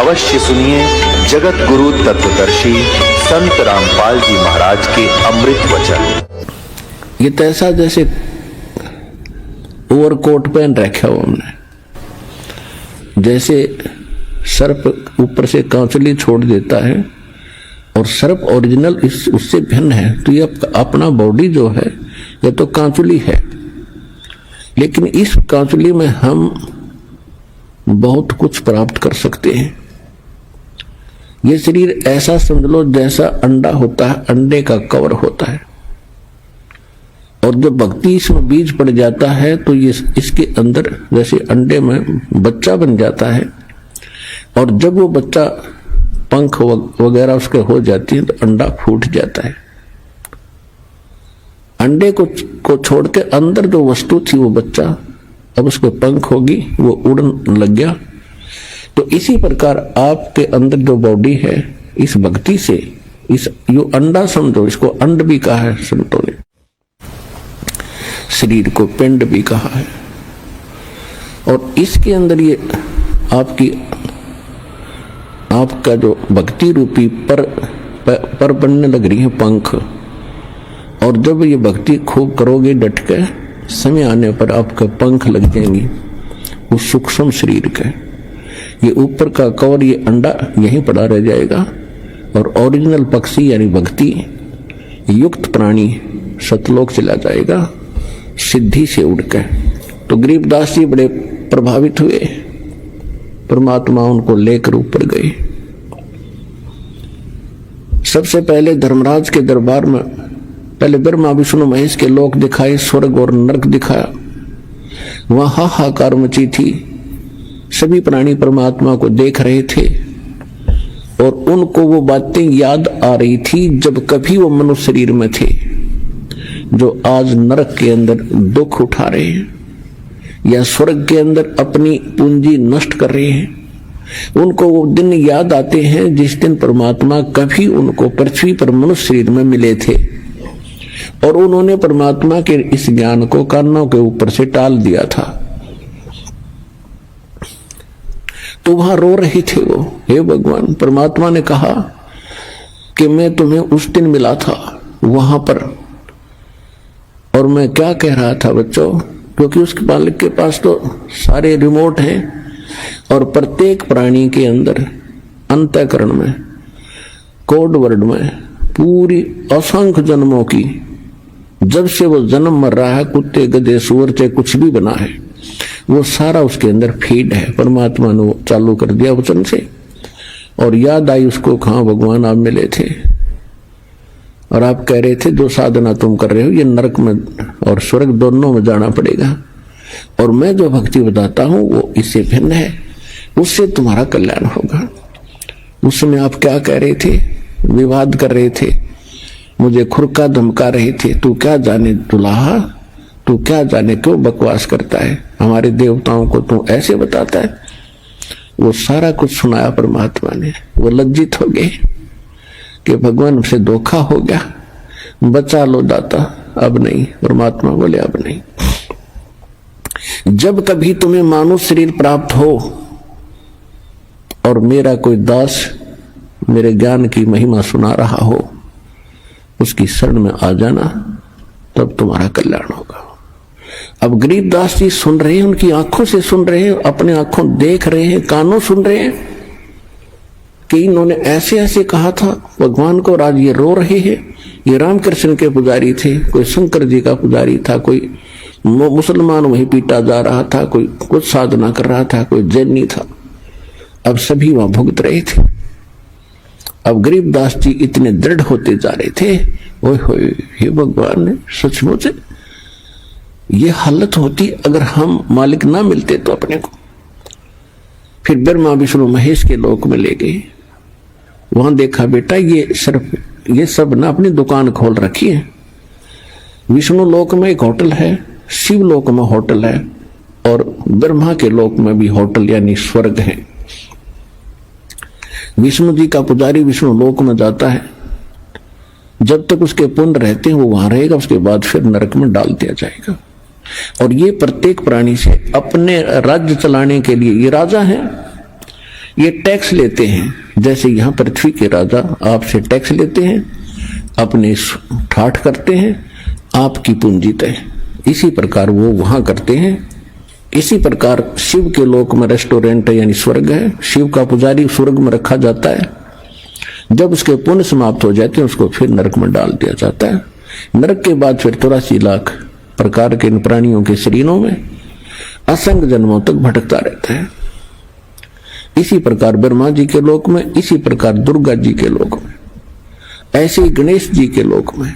अवश्य सुनिए जगत गुरु तत्वदर्शी संत रामपाल जी महाराज के अमृत वचन। ये तो ऐसा जैसे ओवरकोट पहन रखा हो हमने, जैसे सर्प ऊपर से कांचुली छोड़ देता है और सर्प ओरिजिनल उससे भिन्न है। तो ये अपना बॉडी जो है ये तो कांचुली है, लेकिन इस कांचुली में हम बहुत कुछ प्राप्त कर सकते हैं। ये शरीर ऐसा समझ लो जैसा अंडा होता है, अंडे का कवर होता है, और जब भक्ति इसमें बीज पड़ जाता है तो ये इसके अंदर जैसे अंडे में बच्चा बन जाता है, और जब वो बच्चा पंख वगैरह उसके हो जाती है तो अंडा फूट जाता है। अंडे को छोड़ के अंदर जो वस्तु थी वो बच्चा, अब उसके पंख होगी, वो उड़न लग गया। तो इसी प्रकार आपके अंदर जो बॉडी है, इस भक्ति से इस यो अंडा समझो, इसको अंड भी कहा है संतों ने, शरीर को पिंड भी कहा है, और इसके अंदर ये आपका जो भक्ति रूपी पर बनने लग रही है पंख, और जब ये भक्ति खूब करोगे डट के, समय आने पर आपका पंख लग जाएंगे उस सूक्ष्म शरीर के। ये ऊपर का कवर, ये अंडा यहीं पड़ा रह जाएगा, और ओरिजिनल पक्षी यानी भक्ति युक्त प्राणी सतलोक चला जाएगा सिद्धि से उड़ के। तो गरीबदास जी बड़े प्रभावित हुए, परमात्मा उनको लेकर ऊपर गए। सबसे पहले धर्मराज के दरबार में पहले ब्रह्मा विष्णु महेश के लोक दिखाए, स्वर्ग और नरक दिखाया। वहां हाहाकार मची थी, सभी प्राणी परमात्मा को देख रहे थे, और उनको वो बातें याद आ रही थी जब कभी वो मनुष्य शरीर में थे, जो आज नरक के अंदर दुख उठा रहे हैं या स्वर्ग के अंदर अपनी पूंजी नष्ट कर रहे हैं। उनको वो दिन याद आते हैं जिस दिन परमात्मा कभी उनको पृथ्वी पर मनुष्य शरीर में मिले थे, और उन्होंने परमात्मा के इस ज्ञान को कानों के ऊपर से टाल दिया था। तो वहां रो रहे थे वो, हे भगवान, परमात्मा ने कहा कि मैं तुम्हें उस दिन मिला था वहां पर, और मैं क्या कह रहा था बच्चों, क्योंकि उसके मालिक के पास तो सारे रिमोट हैं, और प्रत्येक प्राणी के अंदर अंतःकरण में कोड वर्ड में पूरी असंख्य जन्मों की, जब से वो जन्म मर रहा है, कुत्ते गधे सूअर चाहे कुछ भी बना है, वो सारा उसके अंदर फीड है। परमात्मा ने वो चालू कर दिया वचन से, और याद आई उसको, कहाँ भगवान आप मिले थे और आप कह रहे थे जो साधना तुम कर रहे हो ये नरक में और स्वर्ग दोनों में जाना पड़ेगा, और मैं जो भक्ति बताता हूं वो इससे भिन्न है, उससे तुम्हारा कल्याण होगा। उस समय आप क्या कह रहे थे, विवाद कर रहे थे, मुझे खुरका धमका रहे थे, तू क्या जाने दुल्हा, तू क्या जाने क्यों बकवास करता है, हमारे देवताओं को तू ऐसे बताता है। वो सारा कुछ सुनाया परमात्मा ने। वो लज्जित हो गए कि भगवान से धोखा हो गया, बचा लो दाता, अब नहीं। परमात्मा बोले अब नहीं। जब कभी तुम्हें मानव शरीर प्राप्त हो और मेरा कोई दास मेरे ज्ञान की महिमा सुना रहा हो, उसकी शरण में आ जाना, तब तुम्हारा कल्याण होगा। अब गरीबदास जी सुन रहे हैं, उनकी आंखों से सुन रहे हैं, अपने आंखों देख रहे हैं, कानों सुन रहे हैं कि इन्होंने ऐसे ऐसे कहा था भगवान को, और आज ये रो रहे हैं। ये रामकृष्ण के पुजारी थे, कोई शंकर जी का पुजारी था, कोई मुसलमान वहीं पीटा जा रहा था, कोई कुछ साधना कर रहा था, कोई जैनी था। अब सभी वहां भुगत रहे थे। अब गरीबदास जी इतने दृढ़ होते जा रहे थे, ओए होए, हे भगवान ने सचमुच ये हालत होती अगर हम मालिक ना मिलते तो अपने को। फिर ब्रह्मा विष्णु महेश के लोक में ले गए। वहां देखा बेटा ये सब ना अपनी दुकान खोल रखी है। विष्णु लोक में एक होटल है, शिव लोक में होटल है, और ब्रह्मा के लोक में भी होटल यानी स्वर्ग है। विष्णु जी का पुजारी विष्णु लोक में जाता है, जब तक उसके पुण्य रहते हैं वो वहां रहेगा, उसके बाद फिर नरक में डाल दिया जाएगा। और ये प्रत्येक प्राणी से अपने राज्य चलाने के लिए, ये राजा है, ये टैक्स लेते हैं, जैसे यहां पृथ्वी के राजा आपसे टैक्स लेते हैं, अपने ठाठ करते हैं, आपकी पूंजी तय। इसी प्रकार वो वहां करते हैं। इसी प्रकार शिव के लोक में रेस्टोरेंट है, यानी स्वर्ग है। शिव का पुजारी स्वर्ग में रखा जाता है। जब उसके पुण्य समाप्त हो जाते हैं उसको फिर नरक में डाल दिया जाता है। नरक के बाद फिर 83 लाख प्रकार के इन प्राणियों के शरीरों में असंख्य जन्मों तक भटकता रहता है। इसी प्रकार ब्रह्मा जी के लोक में, इसी प्रकार दुर्गा जी के लोक में, ऐसे ही गणेश जी के लोक में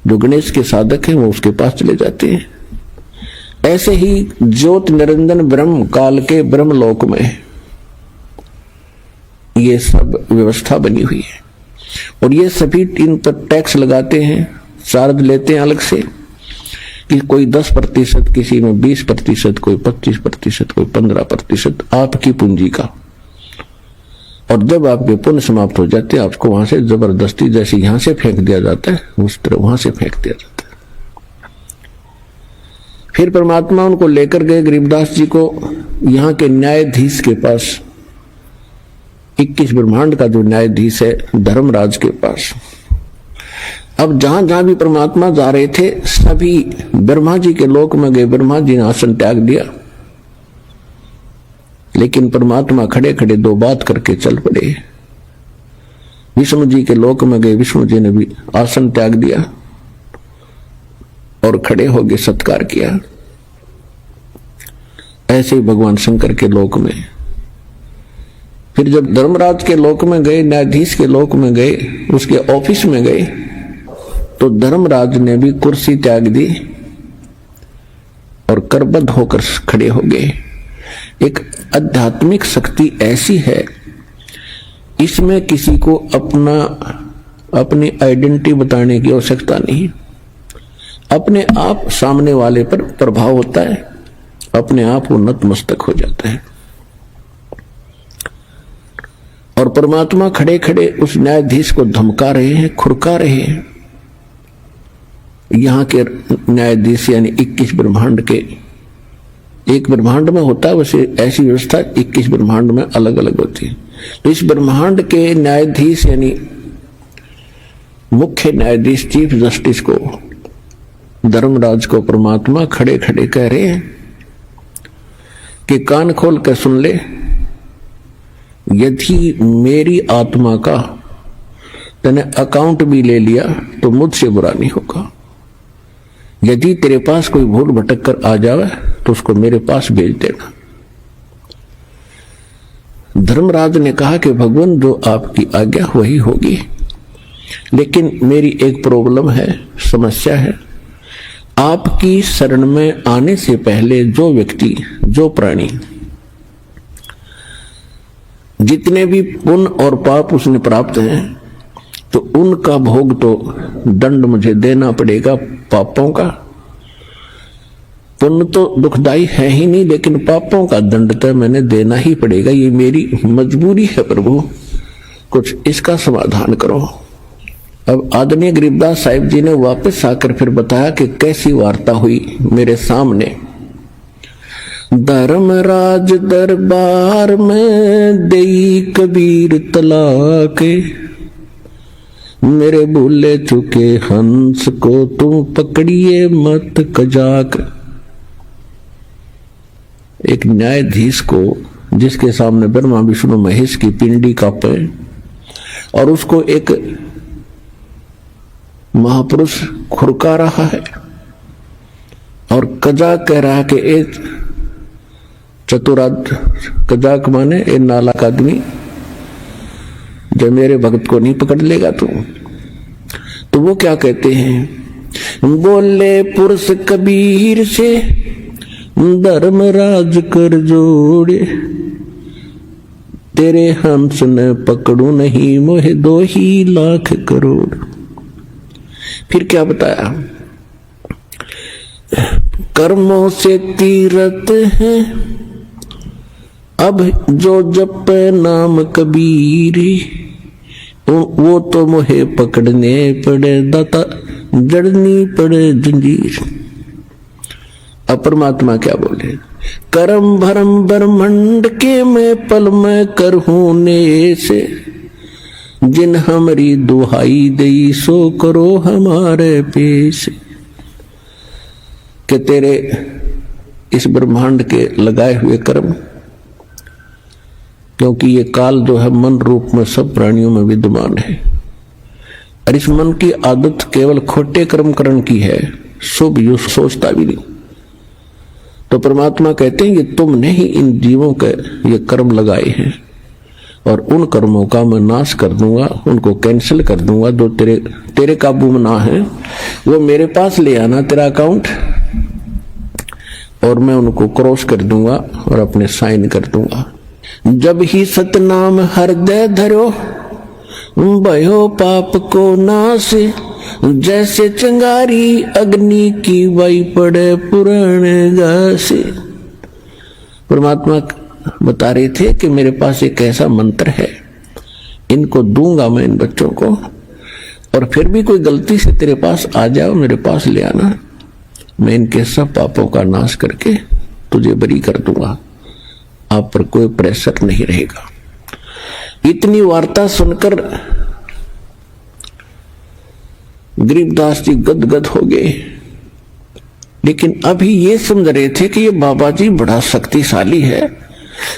जो गणेश के साधक हैं वो उसके पास चले जाते हैं। ऐसे ही ज्योत निरंजन ब्रह्म काल के ब्रह्म लोक में ये सब व्यवस्था बनी हुई है। और ये सभी इन पर टैक्स लगाते हैं, चार्ज लेते हैं अलग से, कि कोई 10%, किसी में 20%, कोई 25%, कोई 15% आपकी पूंजी का। और जब आपके पुण्य समाप्त हो जाते हैं आपको वहां से जबरदस्ती, जैसे यहां से फेंक दिया जाता है उस तरह वहां से फेंक दिया जाता है। फिर परमात्मा उनको लेकर गए गरीबदास जी को यहाँ के न्यायाधीश के पास, 21 ब्रह्मांड का जो न्यायाधीश है धर्मराज के पास। अब जहां जहां भी परमात्मा जा रहे थे सभी ब्रह्मा जी के लोक में गए। ब्रह्मा जी ने आसन त्याग दिया, लेकिन परमात्मा खड़े खड़े दो बात करके चल पड़े। विष्णु जी के लोक में गए, विष्णु जी ने भी आसन त्याग दिया और खड़े होके सत्कार किया। ऐसे ही भगवान शंकर के लोक में। फिर जब धर्मराज के लोक में गए, न्यायाधीश के लोक में गए, उसके ऑफिस में गए, तो धर्मराज ने भी कुर्सी त्याग दी और करबद्ध होकर खड़े हो गए। एक आध्यात्मिक शक्ति ऐसी है, इसमें किसी को अपनी आइडेंटिटी बताने की आवश्यकता नहीं। अपने आप सामने वाले पर प्रभाव होता है, अपने आप वो नतमस्तक हो जाता है। और परमात्मा खड़े खड़े उस न्यायाधीश को धमका रहे हैं, खुरका रहे हैं। यहाँ के न्यायाधीश यानी 21 ब्रह्मांड के, एक ब्रह्मांड में होता है वैसे ऐसी व्यवस्था 21 ब्रह्मांड में अलग अलग होती है। तो इस ब्रह्मांड के न्यायाधीश यानी मुख्य न्यायाधीश चीफ जस्टिस को, धर्मराज को परमात्मा खड़े खड़े कह रहे हैं कि कान खोल कर सुन ले, यदि मेरी आत्मा का तूने अकाउंट भी ले लिया तो मुझसे बुरा नहीं होगा। यदि तेरे पास कोई भूल भटक कर आ जाए तो उसको मेरे पास भेज देना। धर्मराज ने कहा कि भगवान जो आपकी आज्ञा वही होगी, लेकिन मेरी एक प्रॉब्लम है, समस्या है। आपकी शरण में आने से पहले जो व्यक्ति, जो प्राणी जितने भी पुण्य और पाप उसने प्राप्त हैं, तो उनका भोग तो दंड मुझे देना पड़ेगा पापों का। पुण्य तो दुखदाई है ही नहीं, लेकिन पापों का दंड तो मैंने देना ही पड़ेगा। ये मेरी मजबूरी है प्रभु, कुछ इसका समाधान करो। अब आदरणीय गरीबदास साहिब जी ने वापस आकर फिर बताया कि कैसी वार्ता हुई मेरे सामने। धर्मराज दरबार में देई कबीर तलाके, मेरे भूले चुके हंस को तुम पकड़िए मत कजाक। एक न्यायाधीश को, जिसके सामने ब्रह्मा विष्णु महेश की पिंडी कांपे, और उसको एक महापुरुष खुरका रहा है और कजाक कह रहा है कि एक चतुराद, कजाक माने ए नालायक आदमी, जब मेरे भक्त को नहीं पकड़ लेगा तो वो क्या कहते हैं, बोले पुरुष कबीर से धर्मराज कर जोड़े, तेरे हंस ने पकड़ू नहीं मोहे 2 ही लाख करोड़। फिर क्या बताया, कर्मों से तीरथ है अब जो जपे नाम कबीर, वो तो मोहे पकड़ने पड़े दाता, जड़नी पड़े जंजीर। अब परमात्मा क्या बोले, करम भरम ब्रह्मंड के मैं पल में करहूं ने से, जिन हमारी दुहाई दई सो करो हमारे पेश। कि तेरे इस ब्रह्मांड के लगाए हुए कर्म, क्योंकि ये काल जो है मन रूप में सब प्राणियों में विद्यमान है, और इस मन की आदत केवल खोटे कर्म करने की है, शुभ युग सोचता भी नहीं। तो परमात्मा कहते हैं कि तुमने ही इन जीवों के ये कर्म लगाए हैं, और उन कर्मों का मैं नाश कर दूंगा, उनको कैंसिल कर दूंगा। जो तेरे काबू में ना है वो मेरे पास ले आना तेरा अकाउंट, और मैं उनको क्रॉस कर दूंगा और अपने साइन कर दूंगा। जब ही सतनाम हृदय धरो भयो पाप को नाश, जैसे चंगारी अग्नि की वाई पड़े पुराने घासे। परमात्मा बता रहे थे कि मेरे पास एक ऐसा मंत्र है, इनको दूंगा मैं इन बच्चों को, और फिर भी कोई गलती से तेरे पास आ जाओ, मेरे पास ले आना, मैं इनके सब पापों का नाश करके तुझे बरी कर दूंगा, आप पर कोई प्रेशर नहीं रहेगा। इतनी वार्ता सुनकर गरीबदास जी गदगद हो गए, लेकिन अभी ये समझ रहे थे कि ये बाबा जी बड़ा शक्तिशाली है।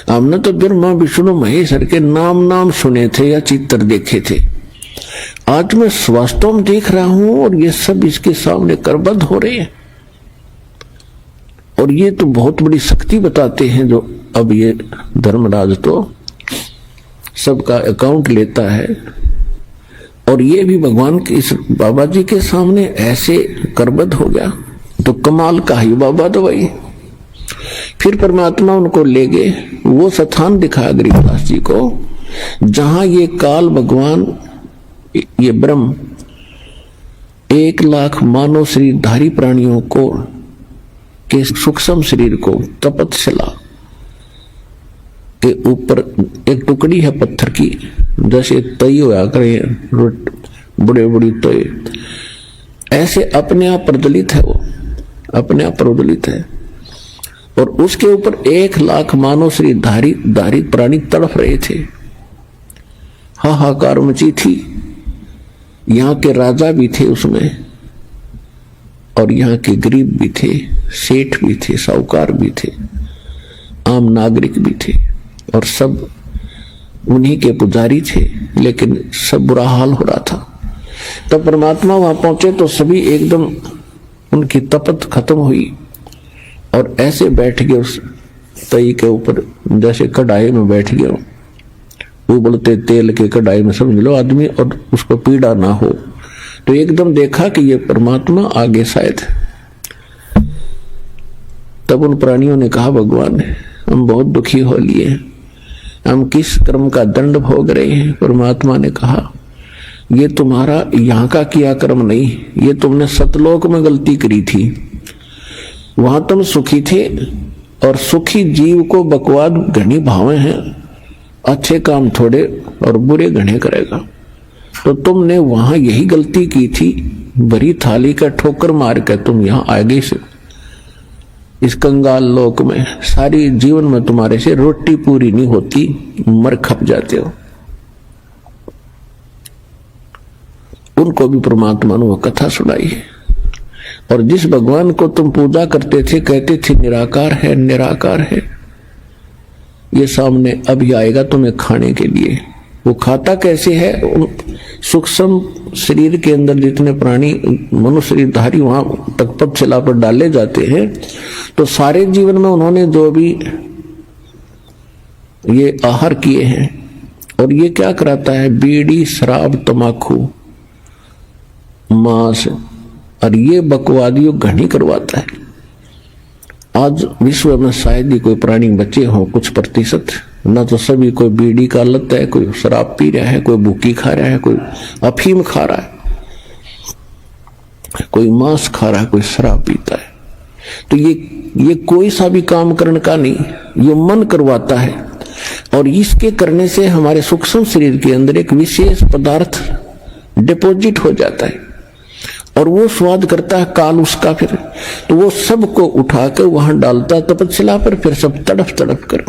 हमने तो ब्रह्मा विष्णु महेश्वर के नाम सुने थे या चित्र देखे थे, आज मैं वास्तव में देख रहा हूं और ये सब इसके सामने करबद्ध हो रहे हैं, और ये तो बहुत बड़ी शक्ति बताते हैं। जो अब ये धर्मराज तो सबका अकाउंट लेता है, और ये भी भगवान के इस बाबा जी के सामने ऐसे करबद्ध हो गया, तो कमाल का ही बाबा तो भाई। फिर परमात्मा उनको ले गए, वो स्थान दिखाया गरीबदास जी को जहां ये काल भगवान, ये ब्रह्म 1,00,000 मानव शरीरधारी प्राणियों को के सूक्ष्म शरीर को तपतशिला के ऊपर एक टुकड़ी है पत्थर की, जैसे तय होया करे बड़े बड़ी तय, ऐसे अपने आप प्रज्वलित है, वो अपने आप प्रज्वलित है, और उसके ऊपर 1,00,000 मानव शरीरधारी प्राणी तड़प रहे थे। हाहाकार मची थी, यहाँ के राजा भी थे उसमें, और यहाँ के गरीब भी थे, सेठ भी थे, साहूकार भी थे, आम नागरिक भी थे, और सब उन्हीं के पुजारी थे, लेकिन सब बुरा हाल हो रहा था। तब परमात्मा वहां पहुंचे तो सभी एकदम उनकी तपत खत्म हुई, और ऐसे बैठ गए उस तई के ऊपर, जैसे कढ़ाई में बैठ गए, उबलते तेल के कढ़ाई में समझ लो आदमी, और उसको पीड़ा ना हो। तो एकदम देखा कि ये परमात्मा आगे शायद। तब उन प्राणियों ने कहा, भगवान हम बहुत दुखी हो लिए, हम किस कर्म का दंड भोग रहे हैं। परमात्मा ने कहा, ये तुम्हारा यहाँ का किया कर्म नहीं, ये तुमने सतलोक में गलती करी थी, वहां तुम सुखी थे, और सुखी जीव को बकवाद घनी भावे हैं, अच्छे काम थोड़े और बुरे घने करेगा। तो तुमने वहां यही गलती की थी, भरी थाली का ठोकर मार कर तुम यहाँ आगे से इस कंगाल लोक में सारी जीवन में तुम्हारे से रोटी पूरी नहीं होती, मर खप जाते हो। उनको भी परमात्मा ने वो कथा सुनाई है, और जिस भगवान को तुम पूजा करते थे, कहते थे निराकार है निराकार है, ये सामने अभी आएगा तुम्हें खाने के लिए। वो खाता कैसे है? सूक्ष्म शरीर के अंदर जितने प्राणी मनुष्य शरीरधारी वहां तपतशिला पर डाले जाते हैं, तो सारे जीवन में उन्होंने जो भी ये आहार किए हैं, और ये क्या कराता है? बीड़ी, शराब, तमाकू, मांस, और ये बकवादियों घनी करवाता है। आज विश्व में शायद ही कोई प्राणी बचे हो, कुछ प्रतिशत, ना तो सभी कोई बीड़ी का लत है, कोई शराब पी रहा है, कोई भूकी खा रहा है, कोई अफीम खा रहा है, कोई मांस खा रहा है, कोई शराब पीता है। तो ये कोई सा भी काम करने का नहीं, ये मन करवाता है, और इसके करने से हमारे सूक्ष्म शरीर के अंदर एक विशेष पदार्थ डिपॉजिट हो जाता है, और वो स्वाद करता है काल उसका, फिर तो वो सबको उठाकर वहां डालता तपस्या पर, फिर सब तड़फ तड़फ कर।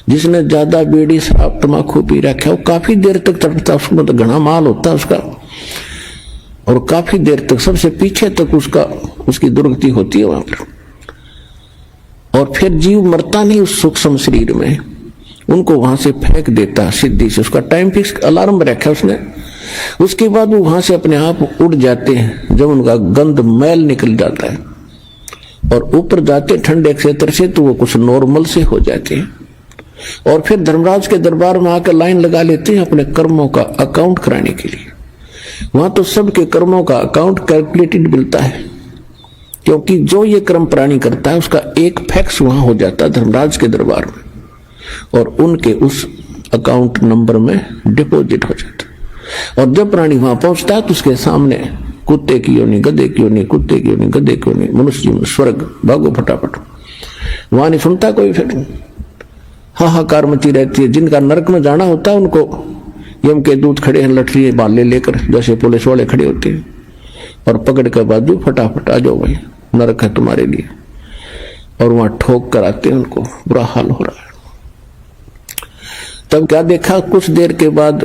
जिसने ज्यादा बीड़ी शराब तम्बाकू पी रखा है वो काफी देर तक तड़पता, उसको मतलब घना माल होता है उसका, और काफी देर तक सबसे पीछे तक उसकी दुर्गति होती है वहां पर। और फिर जीव मरता नहीं उस सूक्ष्म शरीर में, उनको वहां से फेंक देता सिद्धि से, उसका टाइम फिक्स अलार्म रखा उसने। उसके बाद वो वहां से अपने आप उड़ जाते हैं, जब उनका गंध मैल निकल जाता है और ऊपर जाते ठंडे क्षेत्र से, तो वो कुछ नॉर्मल से हो जाते हैं। और फिर धर्मराज के दरबार में आकर लाइन लगा लेते हैं अपने कर्मों का अकाउंट कराने के लिए। वहां तो सबके कर्मों का अकाउंट कैलकुलेटेड मिलता है, क्योंकि जो ये कर्म प्राणी करता है उसका एक फैक्स वहां हो जाता है धर्मराज के दरबार में, और उनके उस अकाउंट नंबर में डिपॉजिट हो जाता है। और जब प्राणी वहां पहुंचता है तो उसके सामने कुत्ते की योनि, गधे की योनि, कुत्ते की योनि, गधे की योनि, मनुष्य जीवन, स्वर्ग, भागो फटाफट। वहां नहीं सुनता कोई, फिर हाहाकार मची रहती है। जिनका नरक में जाना होता है उनको यम के दूत खड़े हैं लठरी बाले लेकर, जैसे पुलिस वाले खड़े होते हैं, और पकड़ कर बाजू फटाफट आ जाओ भाई, नरक है तुम्हारे लिए। और वहां ठोक कर आते हैं, उनको बुरा हाल हो रहा है। तब क्या देखा, कुछ देर के बाद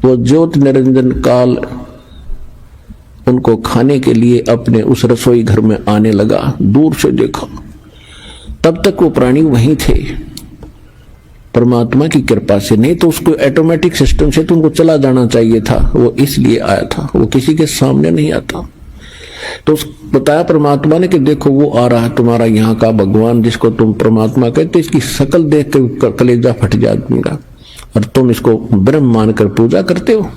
वो ज्योत निरंजन काल उनको खाने के लिए अपने उस रसोई घर में आने लगा। दूर से देखा, तब तक वो प्राणी वहीं थे, परमात्मा की कृपा से। नहीं तो उसको ऑटोमेटिक सिस्टम से तो उनको चला जाना चाहिए था, वो इसलिए आया था, वो किसी के सामने नहीं आता। तो बताया परमात्मा ने कि देखो वो आ रहा है तुम्हारा यहाँ का भगवान, जिसको तुम परमात्मा कहते, इसकी शकल देख कर कलेजा फट जाएगा, और तुम इसको ब्रह्म मानकर पूजा करते हो।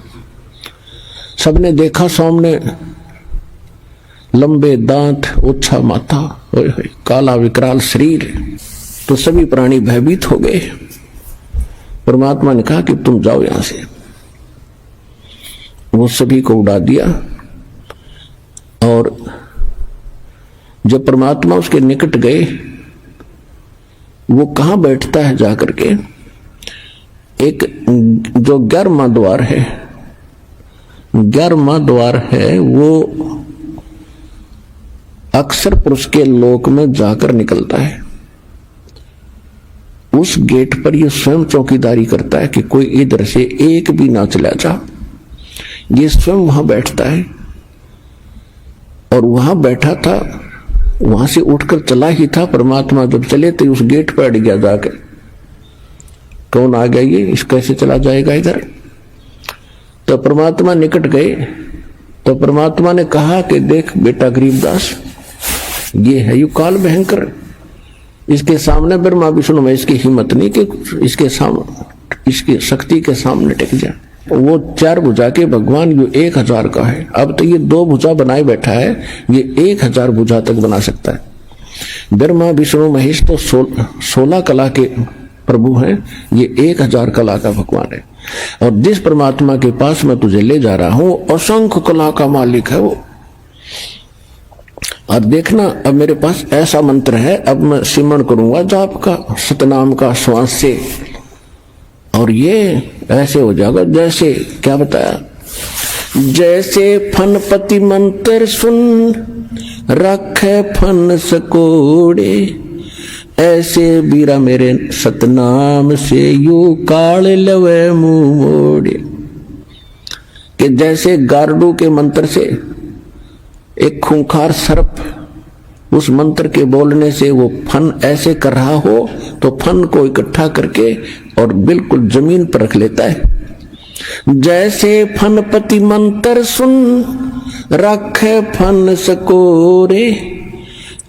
सबने देखा सामने लंबे दांत, ओछा माथा, काला विकराल शरीर, तो सभी प्राणी भयभीत हो गए। परमात्मा ने कहा कि तुम जाओ यहां से। वो सभी को उड़ा दिया, और जब परमात्मा उसके निकट गए, वो कहां बैठता है जाकर के, एक जो 11वां द्वार है, 11वां द्वार है, वो अक्सर पुरुष के लोक में जाकर निकलता है। उस गेट पर ये स्वयं चौकीदारी करता है कि कोई इधर से एक भी ना चला जा। ये स्वयं वहां बैठता है, और वहां बैठा था, वहां से उठकर चला ही था। परमात्मा जब चले तो उस गेट पर अड़ गया जाकर, कौन आ गया ये, इस कैसे चला जाएगा इधर। तो परमात्मा निकट गए, तो परमात्मा ने कहा कि देख बेटा गरीबदास, ये है यू काल भयंकर, इसके सामने ब्रह्मा विष्णु में इसकी हिम्मत नहीं कि इसके सामने, इसकी शक्ति के सामने टिक जाए। वो 4 भुजा के भगवान, यो 1000 का है। अब तो ये 2 भुजा बनाए बैठा है, ये 1000 भुजा तक बना सकता है। ब्रह्मा विष्णु महेश तो 16 कला के प्रभु हैं, ये 1000 कला का भगवान है। और जिस परमात्मा के पास मैं तुझे ले जा रहा हूं, असंख्य कला का मालिक है वो। और देखना, अब मेरे पास ऐसा मंत्र है, अब मैं सिमरण करूंगा जाप का, सतनाम का, श्वास से, और ये ऐसे हो जाएगा जैसे, क्या बताया, जैसे फनपति मंत्र सुन रखे फन सकोड़े, ऐसे बीरा मेरे सतनाम से यू काल लवे मुंह मोड़े। कि जैसे गारडू के मंत्र से एक खूंखार सर्प उस मंत्र के बोलने से वो फन ऐसे कर रहा हो, तो फन को इकट्ठा करके और बिल्कुल जमीन पर रख लेता है। जैसे फनपति मंत्र सुन रखे फन सकोरे,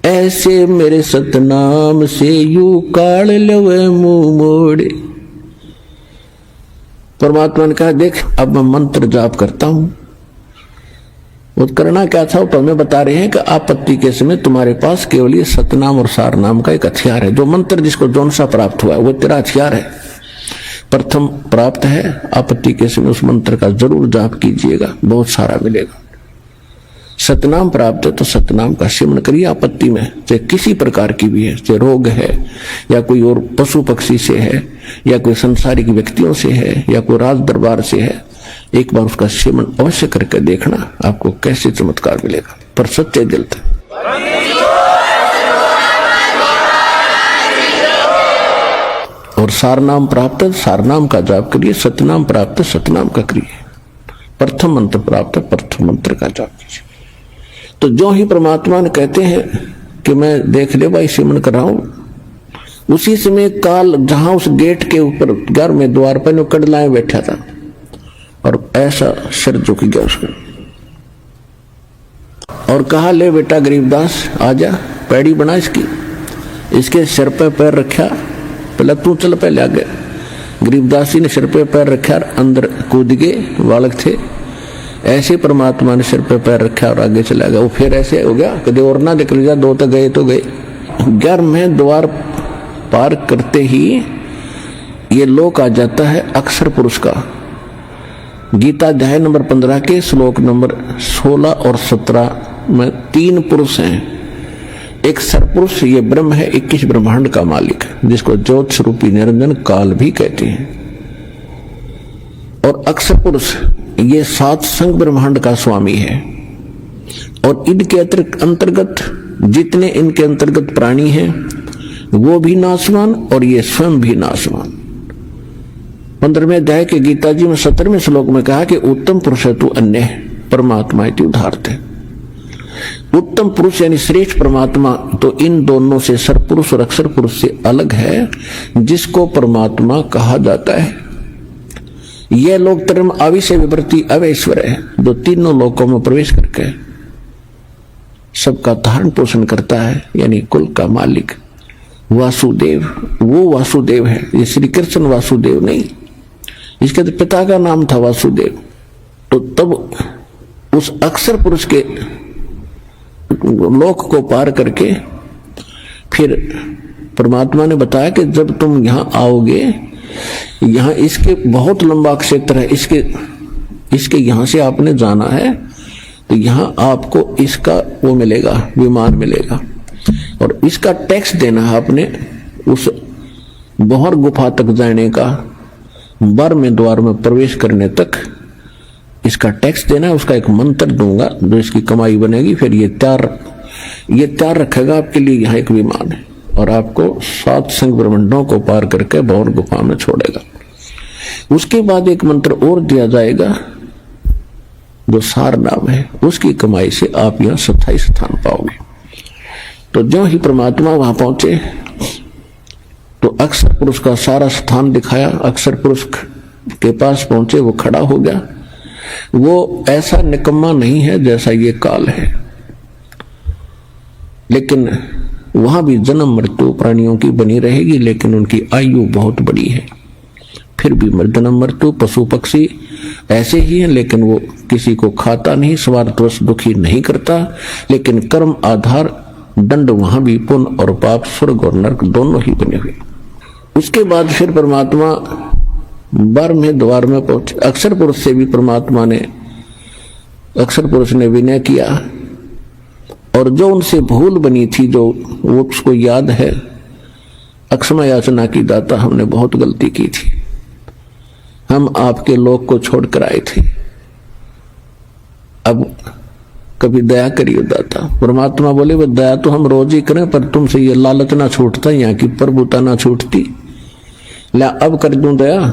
ऐसे मेरे सतनाम से यू काल लवे मुंह मोड़े। परमात्मा ने कहा देख, अब मैं मंत्र जाप करता हूं। वो करना क्या था, तो हमें बता रहे हैं कि आपत्ति के समय तुम्हारे पास केवल ये सतनाम और सार नाम का एक हथियार है। जो मंत्र जिसको जौन सा प्राप्त हुआ है वो तेरा हथियार है, प्रथम प्राप्त है। आपत्ति के समय उस मंत्र का जरूर जाप कीजिएगा, बहुत सारा मिलेगा। सतनाम प्राप्त है तो सतनाम का सिमरण करिए। आपत्ति में चाहे किसी प्रकार की भी है, चाहे रोग है या कोई और पशु पक्षी से है या कोई संसारिक व्यक्तियों से है या कोई राज दरबार से है एक बार उसका सेवन अवश्य करके देखना, आपको कैसे चमत्कार मिलेगा, पर सच्चे दिल से। और सारनाम प्राप्त, सारनाम का जाप करिए, सतनाम प्राप्त, सतनाम का करिए, प्रथम मंत्र प्राप्त, प्रथम मंत्र का जाप कीजिए। तो जो ही परमात्मा ने कहते हैं कि मैं देख ले भाई सेवन कर रहा हूं, उसी समय काल जहां उस गेट के ऊपर घर में द्वार पर कड़लाए बैठा था और ऐसा सिर झुक गया उसमें और कहा, ले बेटा गरीबदास आजा, पैड़ी बना इसकी। इसके सिर पे पैर रखा, पहले तू चल, पहले आगे। गरीबदास जी ने सिर पे पैर रखा और अंदर कूद गए, बालक थे। ऐसे परमात्मा ने सिर पे पैर रखा और आगे चला गया। वो फिर ऐसे हो गया, कभी और ना निकल जा, दो तो गए। घर में द्वार पार करते ही ये लोक आ जाता है अक्षर पुरुष का। गीता अध्याय नंबर 15 के श्लोक नंबर 16 और 17 में 3 पुरुष हैं। एक सरपुरुष, ये ब्रह्म है, 21 ब्रह्मांड का मालिक, जिसको ज्योत स्वरूपी निरंजन काल भी कहते हैं। और अक्षर पुरुष, ये 7 संग ब्रह्मांड का स्वामी है। और इनके अंतर्गत जितने इनके अंतर्गत प्राणी हैं वो भी नाशवान और ये स्वयं भी नाशवान। 15वें अध्याय के गीता जी में 17वें श्लोक में कहा कि उत्तम पुरुष तु अन्य परमात्मा इति उदाहरते। उत्तम पुरुष यानी श्रेष्ठ परमात्मा तो इन दोनों से सरपुरुष और अक्षर पुरुष से अलग है, जिसको परमात्मा कहा जाता है। यह लोक धर्म आविषय विवृत्ति अवैश्वर है, जो तीनों लोकों में प्रवेश करके सबका धारण पोषण करता है, यानी कुल का मालिक वासुदेव। वो वासुदेव है, ये श्री कृष्ण वासुदेव नहीं। इसके तो पिता का नाम था वासुदेव। तो तब उस अक्षर पुरुष के लोक को पार करके फिर परमात्मा ने बताया कि जब तुम यहां आओगे, यहां इसके बहुत लंबा क्षेत्र है, इसके यहां से आपने जाना है, तो यहां आपको इसका वो मिलेगा, विमान मिलेगा, और इसका टैक्स देना है आपने। उस बहर गुफा तक जाने का, 12वें द्वार में प्रवेश करने तक इसका टैक्स देना है। उसका एक मंत्र दूंगा जो इसकी कमाई बनेगी। फिर ये तैयार रखेगा आपके लिए, यहाँ एक विमान है, और आपको 7 संग ब्रह्मांडों को पार करके बहर गुफा में छोड़ेगा। उसके बाद एक मंत्र और दिया जाएगा जो सार नाम है, उसकी कमाई से आप यहाँ 27 स्थान पाओगे। तो जो ही परमात्मा वहां पहुंचे तो अक्षर पुरुष का सारा स्थान दिखाया। अक्षर पुरुष के पास पहुंचे, वो खड़ा हो गया। वो ऐसा निकम्मा नहीं है जैसा ये काल है, लेकिन वहां भी जन्म मृत्यु प्राणियों की बनी रहेगी, लेकिन उनकी आयु बहुत बड़ी है। फिर भी जन्म मृत्यु पशु पक्षी ऐसे ही हैं, लेकिन वो किसी को खाता नहीं, स्वार्थवश दुखी नहीं करता, लेकिन कर्म आधार दंड वहां भी पुण्य और पाप, स्वर्ग और नरक दोनों ही बने हुए। उसके बाद फिर परमात्मा 12वें द्वार में पहुंचे। अक्षर पुरुष से भी परमात्मा ने, अक्षर पुरुष ने विनय किया, और जो उनसे भूल बनी थी, जो वो उसको याद है, अक्षमा याचना की दाता, हमने बहुत गलती की थी, हम आपके लोक को छोड़कर आए थे, अब कभी दया करिए दाता। परमात्मा बोले, वो दया तो हम रोज ही करें, पर तुमसे ये लालच ना छूटता, यहाँ की प्रभुता ना छूटती, ला अब कर दूं दया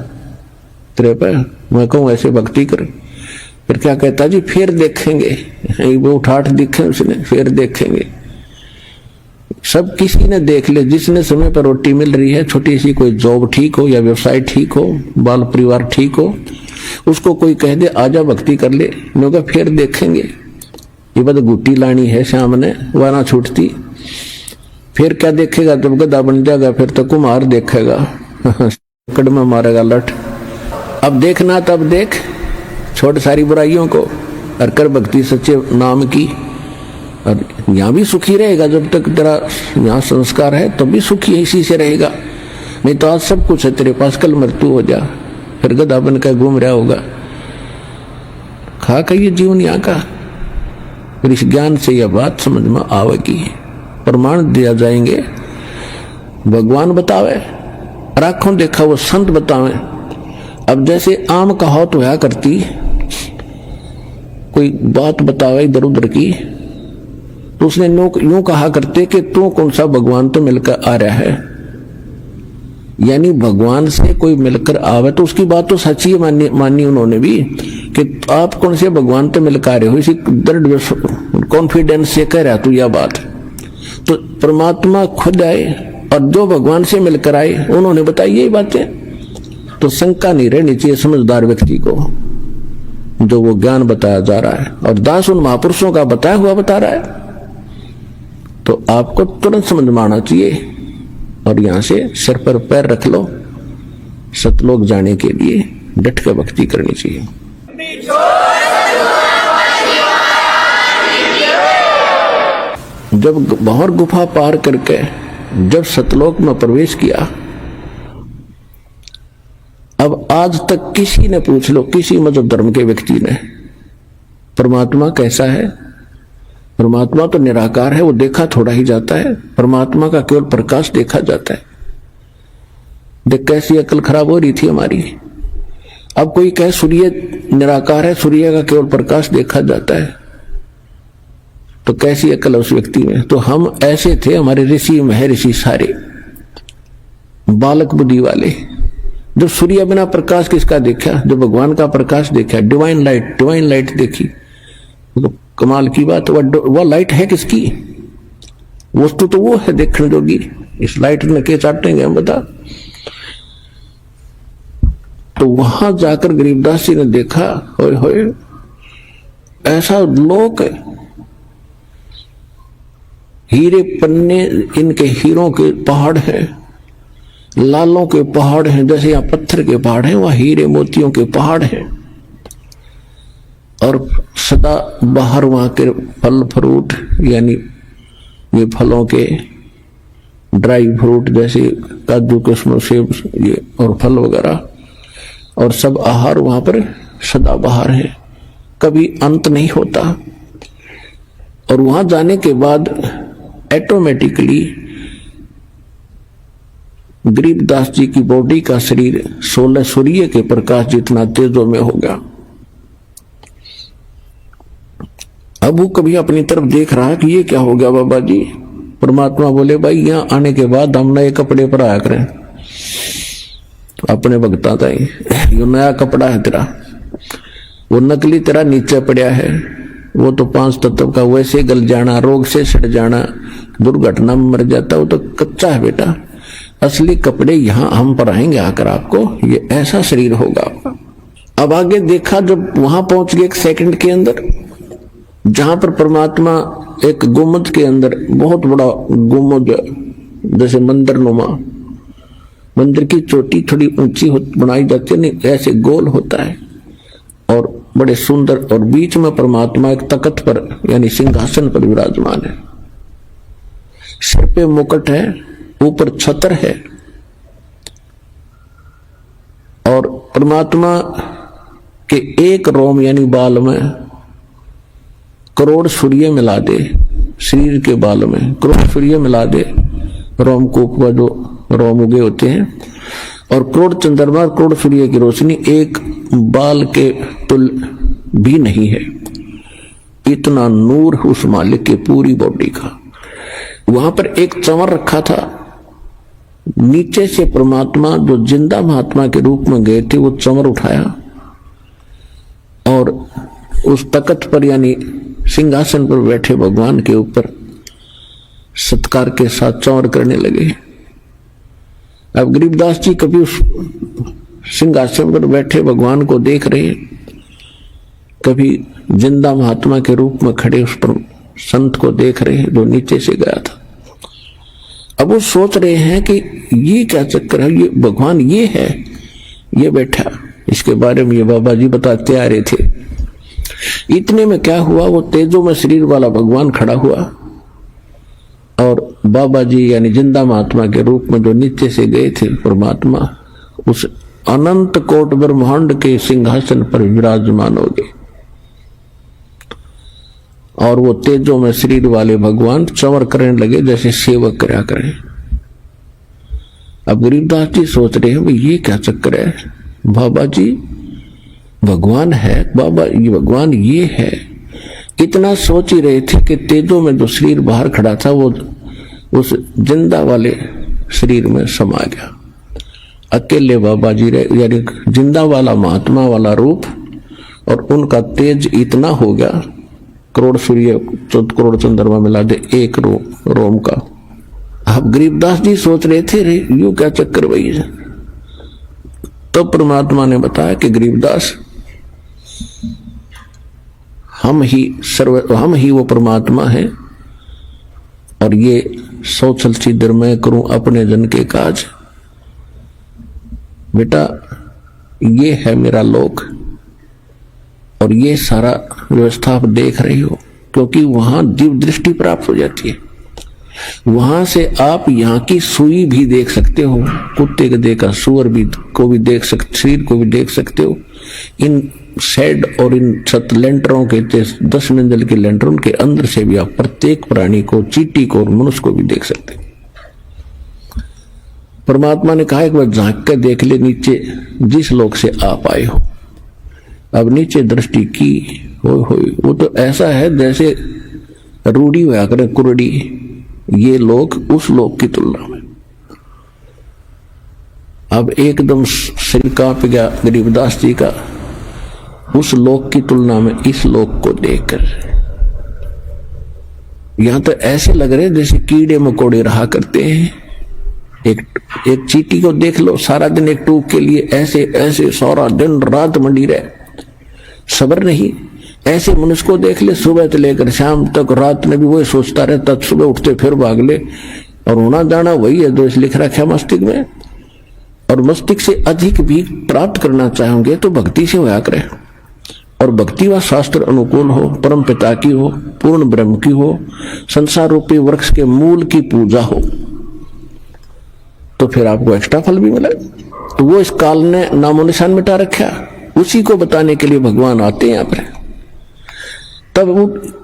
तेरे पे। मैं कहूं ऐसे भक्ति कर। फिर क्या कहता जी, फिर देखेंगे, वो उठाठ दिखे उसने, फिर देखेंगे। सब किसी ने देख ले, जिसने समय पर रोटी मिल रही है, छोटी सी कोई जॉब ठीक हो या व्यवसाय ठीक हो, बाल परिवार ठीक हो, उसको कोई कह दे आजा भक्ति कर ले, लोग फिर देखेंगे। ये बद गुटी लानी है सामने, वह ना छूटती। फिर क्या देखेगा, जब गधा बन जाएगा फिर तो कुम्हार देखेगा, कड़ में मारेगा लठ। अब देखना तब देख, छोड़ सारी बुराइयों को और कर भक्ति सच्चे नाम की, और यहाँ भी सुखी रहेगा। जब तक तेरा यहाँ संस्कार है तब भी सुखी इसी से रहेगा, नहीं तो आज सब कुछ है तेरे पास, कल मृत्यु हो जा, फिर गधा बन कर घूम रहा होगा। खा का ये जीवन यहाँ का। फिर इस ज्ञान से यह बात समझ में आवेगी, प्रमाण दिया जाएंगे, भगवान बतावे, आंखों देखा वो संत बतावे। अब जैसे आम का हौत होया करती, कोई बात बतावे इधर उधर की, तो उसने यूं कहा करते कि तू कौन सा भगवान तो मिलकर आ रहा है, यानी भगवान से कोई मिलकर आवे तो उसकी बात तो सच्ची है, मानी उन्होंने भी कि आप कौन से भगवान तो मिलकर आ रहे हो, इसी दृढ़ कॉन्फिडेंस से कह रहा तू यह बात। तो परमात्मा खुद आए और जो भगवान से मिलकर आए उन्होंने बताई यही बातें, तो शंका नहीं रहनी चाहिए समझदार व्यक्ति को जो वो ज्ञान बताया जा रहा है और दास उन महापुरुषों का बताया हुआ बता रहा है, तो आपको तुरंत समझ में आना चाहिए और यहां से सिर पर पैर रख लो, सतलोक जाने के लिए डट कर भक्ति करनी चाहिए। जब भंवर गुफा पार करके जब सतलोक में प्रवेश किया, अब आज तक किसी ने पूछ लो, किसी मजहब धर्म के व्यक्ति ने, परमात्मा कैसा है? परमात्मा तो निराकार है, वो देखा थोड़ा ही जाता है, परमात्मा का केवल प्रकाश देखा जाता है। देख कैसी अकल खराब हो रही थी हमारी। अब कोई कहे सूर्य निराकार है, सूर्य का केवल प्रकाश देखा जाता है, तो कैसी अकल है उस व्यक्ति में। तो हम ऐसे थे, हमारे ऋषि महर्षि सारे बालक बुद्धि वाले। जब सूर्य बिना प्रकाश किसका देखा? जब भगवान का प्रकाश देखा, डिवाइन लाइट देखी, तो कमाल की बात। वह लाइट है किसकी? वस्तु तो वो है देखने जोगी, इस लाइट ने के चाटेंगे हम, बता। तो वहां जाकर गरीबदास जी ने देखा, होए होए ऐसा लोक है, हीरे पन्ने, इनके हीरों के पहाड़ हैं, लालों के पहाड़ हैं, जैसे यहाँ पत्थर के पहाड़ हैं वहां हीरे मोतियों के पहाड़ हैं, और सदा बाहर वहां के फल फ्रूट, यानी ये फलों के ड्राई फ्रूट जैसे काजू किस्म सेब ये और फल वगैरह, और सब आहार वहां पर सदा बाहर है, कभी अंत नहीं होता। और वहां जाने के बाद ऑटोमेटिकली गरीबदास जी की बॉडी का शरीर 16 सूर्य के प्रकाश जितना तेजों में होगा। अब वो कभी अपनी तरफ देख रहा है कि ये क्या हो गया बाबा जी। परमात्मा बोले भाई यहाँ आने के बाद हम नए कपड़े पर आया करें, अपने भगता था ये नया कपड़ा है तेरा, वो नकली तेरा नीचे पड़ा है, वो तो 5 तत्व का वैसे गल जाना, रोग से सड़ जाना, दुर्घटना में मर जाता, वो तो कच्चा है बेटा। असली कपड़े यहाँ हम पर आएंगे आकर आपको, ये ऐसा शरीर होगा आपका। अब आगे देखा, जब वहां पहुंच गए 1 सेकंड के अंदर, जहां पर परमात्मा एक गुम्बद के अंदर, बहुत बड़ा गुम्बद जैसे मंदिर नुमा, मंदिर की चोटी थोड़ी ऊंची बनाई जाती है, नहीं ऐसे गोल होता है और बड़े सुंदर, और बीच में परमात्मा एक तख्त पर यानी सिंहासन पर विराजमान है, सिर पे मुकुट है, ऊपर छत्र है, और परमात्मा के एक रोम यानी बाल में करोड़ सूर्य मिला दे, शरीर के बाल में करोड़ सूर्य मिला दे, रोमकूप का जो रोम उगे होते हैं, और करोड़ चंद्रमा, करोड़ सूर्य की रोशनी एक बाल के तुल भी नहीं है, इतना नूर उस मालिक के पूरी बॉडी का। वहां पर एक चंवर रखा था, नीचे से परमात्मा जो जिंदा महात्मा के रूप में गए थे वो चंवर उठाया और उस तख्त पर यानी सिंहासन पर बैठे भगवान के ऊपर सत्कार के साथ चंवर करने लगे। अब गरीबदास जी कभी उस सिंहासन पर बैठे भगवान को देख रहे, कभी जिंदा महात्मा के रूप में खड़े उस पर संत को देख रहे जो नीचे से गया था। अब वो सोच रहे हैं कि ये क्या चक्कर है, ये भगवान ये है, ये बैठा, इसके बारे में ये बाबा जी बताते आ रहे थे। इतने में क्या हुआ, वो तेजो में शरीर वाला भगवान खड़ा हुआ और बाबा जी यानी जिंदा महात्मा के रूप में जो नीचे से गए थे परमात्मा, उस अनंत कोट ब्रह्मांड के सिंहासन पर विराजमान हो गए, और वो तेजों में शरीर वाले भगवान चंवर करने लगे जैसे सेवक करया करें। अब गरीबदास जी सोच रहे हैं भाई ये क्या चक्कर है, बाबा जी भगवान है बाबा, ये भगवान ये है, इतना सोच ही रहे थे कि तेजों में जो शरीर बाहर खड़ा था वो उस जिंदा वाले शरीर में समा गया। अकेले बाबा जी रहे, यानी जिंदा वाला महात्मा वाला रूप, और उनका तेज इतना हो गया, करोड़ सूर्य 14 करोड़ चंद्रमा मिला दे एक रोम का। अब गरीबदास जी सोच रहे थे, रे यू क्या चक्कर वही है। तो परमात्मा ने बताया कि गरीबदास, हम ही वो परमात्मा है, और ये सोचल छिद्र मैं करूं अपने जन के काज। बेटा ये है मेरा लोक, और ये सारा व्यवस्था आप देख रही हो, क्योंकि वहां दिव्य दृष्टि प्राप्त हो जाती है। वहां से आप यहाँ की सुई भी देख सकते हो, कुत्ते के देखा सुअर भी को भी देख सकते, शरीर को भी देख सकते हो। इन शेड और इन छत लेंटरों के 10 मंजिल के लेंटरों के अंदर से भी आप प्रत्येक प्राणी को, चींटी को और मनुष्य को भी देख सकते हो। परमात्मा ने कहा एक बार झांक कर देख ले नीचे जिस लोक से आप आए हो। अब नीचे दृष्टि की वो तो ऐसा है जैसे रूढ़ी हुआ करे कुरड़ी, ये लोग उस लोक की तुलना में। अब एकदम शरीर कांप गया गरीबदास जी का उस लोक की तुलना में इस लोक को देखकर। यहां तो ऐसे लग रहे जैसे कीड़े मकोड़े रहा करते हैं। एक चींटी को देख लो, सारा दिन एक टूक के लिए ऐसे ऐसे सारा दिन रात मंडी रहे, सब्र नहीं। ऐसे मनुष्य को देख ले, सुबह से लेकर शाम तक रात में भी वही सोचता रहता, सुबह उठते फिर भाग ले, और होना जाना वही है जो इस लिख रखा है मस्तिष्क में। और मस्तिष्क से अधिक भी प्राप्त करना चाहोगे तो भक्ति से होया करे, और भक्ति व शास्त्र अनुकूल हो, परम पिता की हो, पूर्ण ब्रह्म की हो, संसार रूपी वृक्ष के मूल की पूजा हो, तो फिर आपको एक्स्ट्रा फल भी मिले। तो वो इस काल ने नामो निशान मिटा रखा, उसी को बताने के लिए भगवान आते हैं यहाँ पर। तब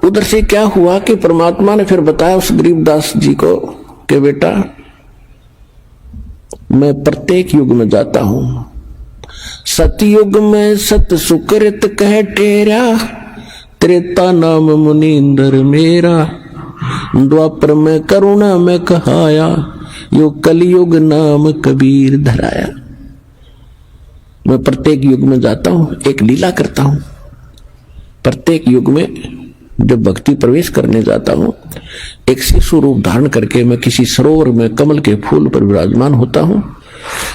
उधर से क्या हुआ कि परमात्मा ने फिर बताया उस गरीबदास जी को कि बेटा मैं प्रत्येक युग में जाता हूं। सतयुग में सत सुकृत कह टेरा, त्रेता नाम मुनींद्र मेरा, द्वापर में करुणा में कहाया, यो कलयुग नाम कबीर धराया। मैं प्रत्येक युग में जाता हूं, एक लीला करता हूं। प्रत्येक युग में जब भक्ति प्रवेश करने जाता हूं, एक शिशु रूप धारण करके मैं किसी सरोवर में कमल के फूल पर विराजमान होता हूं,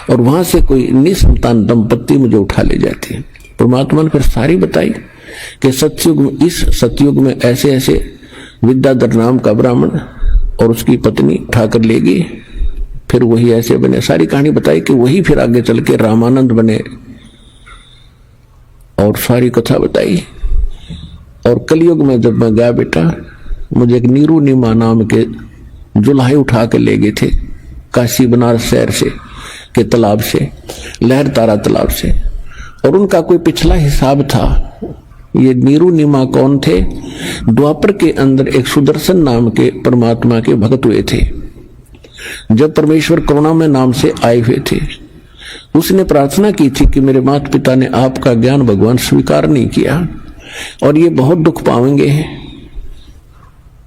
और वहां से कोई निसंतान दंपत्ति मुझे उठा ले जाती है। परमात्मा ने फिर सारी बताई कि सतयुग में, इस सतयुग में ऐसे ऐसे विद्याधर नाम का ब्राह्मण और उसकी पत्नी उठाकर लेगी, फिर वही ऐसे बने। सारी कहानी बताई कि वही फिर आगे चल के रामानंद बने, और सारी कथा बताई। और कलयुग में जब मैं गया बेटा, मुझे एक नीरू नीमा नाम के जुल्हे उठा के ले गए थे काशी बनारस शहर से के तालाब से, लहर तारा तालाब से, और उनका कोई पिछला हिसाब था। ये नीरू नीमा कौन थे? द्वापर के अंदर एक सुदर्शन नाम के परमात्मा के भक्त हुए थे। जब परमेश्वर करुणा में नाम से आए हुए थे, उसने प्रार्थना की थी कि मेरे माता पिता ने आपका ज्ञान भगवान स्वीकार नहीं किया और ये बहुत दुख पाएंगे।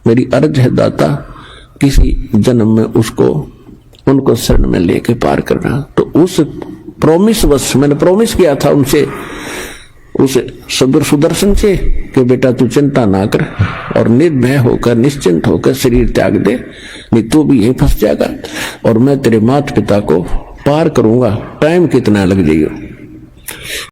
मेरी अर्ज है दाता, किसी जन्म में उनको शरण में लेके पार करना। तो उस प्रॉमिस वश मैंने प्रॉमिस किया था उनसे, उस सुदर्शन से, कि बेटा तू चिंता ना कर और निर्भय होकर निश्चिंत होकर शरीर त्याग दे, नहीं तू भी यहीं फंस जाएगा और मैं तेरे माता पिता को पार करूंगा, टाइम कितना लग जाइए।